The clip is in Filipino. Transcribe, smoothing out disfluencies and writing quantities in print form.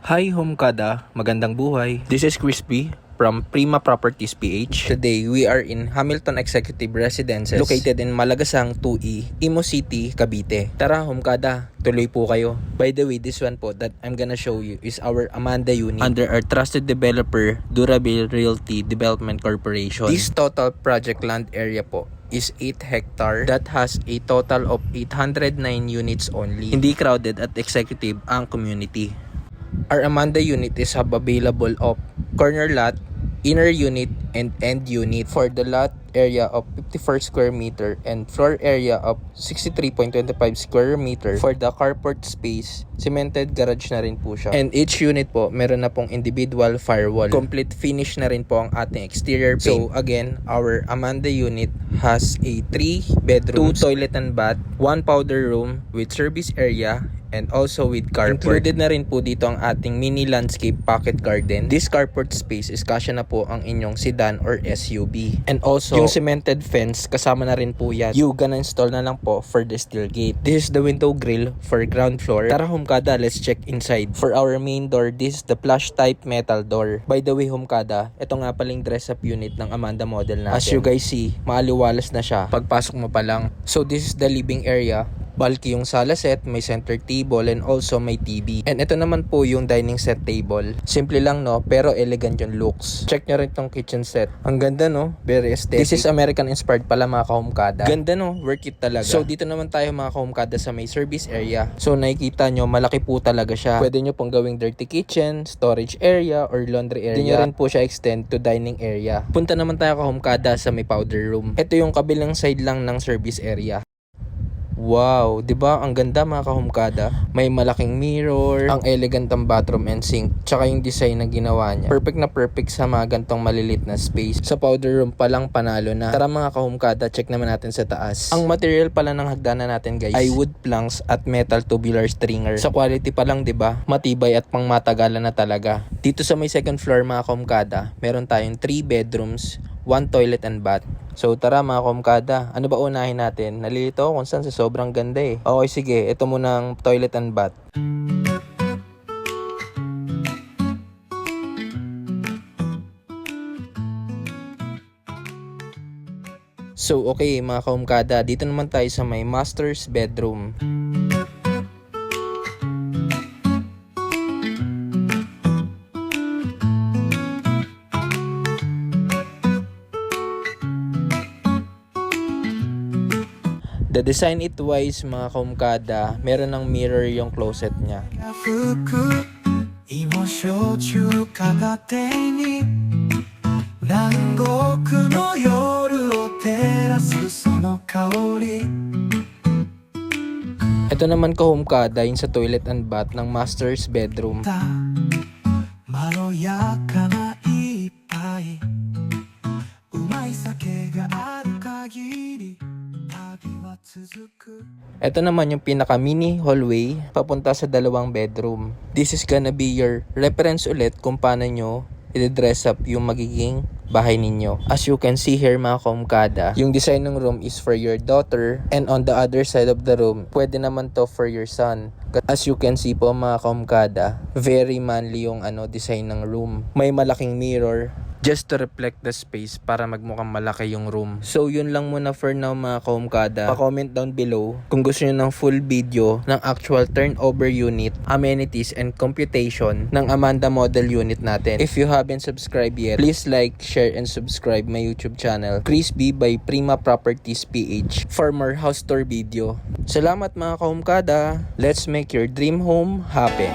Hi Homekada, magandang buhay. This is Crispy from Prima Properties PH. Today, we are in Hamilton Executive Residences located in Malagasang 2E, Imo City, Cavite. Tara Homekada, tuloy po kayo. By the way, this one po that I'm gonna show you is our Amanda unit under our trusted developer, Durable Realty Development Corporation. This total project land area po is 8 hectare that has a total of 809 units only. Hindi crowded at executive ang community. Our Amanda unit is have available of corner lot, inner unit, and end unit for the lot area of 54 square meter and floor area of 63.25 square meter. For the carport space, cemented garage na rin po siya. And each unit po, meron na pong individual firewall. Complete finish na rin po ang ating exterior paint. So again, our Amanda unit has a 3 bedrooms, 2 toilet and bath, 1 powder room with service area, and also with carport. Included na rin po dito ang ating mini landscape pocket garden. This carport space is kasya na po ang inyong sedan or SUV. And also, yung cemented fence, kasama na rin po yan. You gonna install na lang po for the steel gate. This is the window grill for ground floor. Tara Homekada, let's check inside. For our main door, this is the flush type metal door. By the way Homekada, ito nga paling dress up unit ng Amanda model natin. As you guys see, maaliwalas na siya pagpasok mo pa lang. So this is the living area. Bulky yung sala set, may center table, and also may TV. And ito naman po yung dining set table. Simple lang no, pero elegant yung looks. Check nyo rin tong kitchen set. Ang ganda no, very aesthetic. This is American inspired pala mga ka-Homekada. Ganda no, worth it talaga. So dito naman tayo mga ka-Homekada sa may service area. So nakikita nyo, malaki po talaga siya. Pwede nyo pong gawing dirty kitchen, storage area, or laundry area. Pwede nyo rin po siya extend to dining area. Punta naman tayo ka-Homekada sa may powder room. Ito yung kabilang side lang ng service area. Wow, 'di ba? Ang ganda mga ka-Homekada. May malaking mirror, ang elegant ang bathroom and sink, tsaka yung design na ginawa niya. Perfect na perfect sa mga gantong malilit na space. Sa powder room pa lang panalo na. Tara mga ka-Homekada, check naman natin sa taas. Ang material pala ng hagdanan natin guys ay wood planks at metal tubular stringer. Sa quality pa lang 'di ba? Matibay at pangmatagalan na talaga. Dito sa may second floor mga ka-Homekada, meron tayong 3 bedrooms, 1 toilet and bath. So tara mga ka-Homekada, ano ba unahin natin? Nalilito ako kung saan sa sobrang ganda eh. Okay sige, ito muna ang toilet and bath. So okay mga ka-Homekada, dito naman tayo sa may master's bedroom. The design it wise mga ka-Homekada, meron ng mirror yung closet niya. Ito naman ka-Homekada yung sa toilet and bath ng master's bedroom. Ito naman yung pinaka mini hallway papunta sa dalawang bedroom. This is gonna be your reference ulit kung paano nyo i-dress up yung magiging bahay ninyo. As you can see here mga ka-Homekada, yung design ng room is for your daughter, and on the other side of the room, pwede naman to for your son. As you can see po mga ka-Homekada, very manly yung design ng room. May malaking mirror just to reflect the space para magmukhang malaki yung room. So yun lang muna for now mga ka-Homekada. Pa-comment down below kung gusto nyo ng full video ng actual turnover unit, amenities, and computation ng Amanda model unit natin. If you haven't subscribed yet, please like, share, and subscribe my YouTube channel, Crispy by Prima Properties PH, for more house tour video. Salamat mga ka-Homekada. Let's make your dream home happen.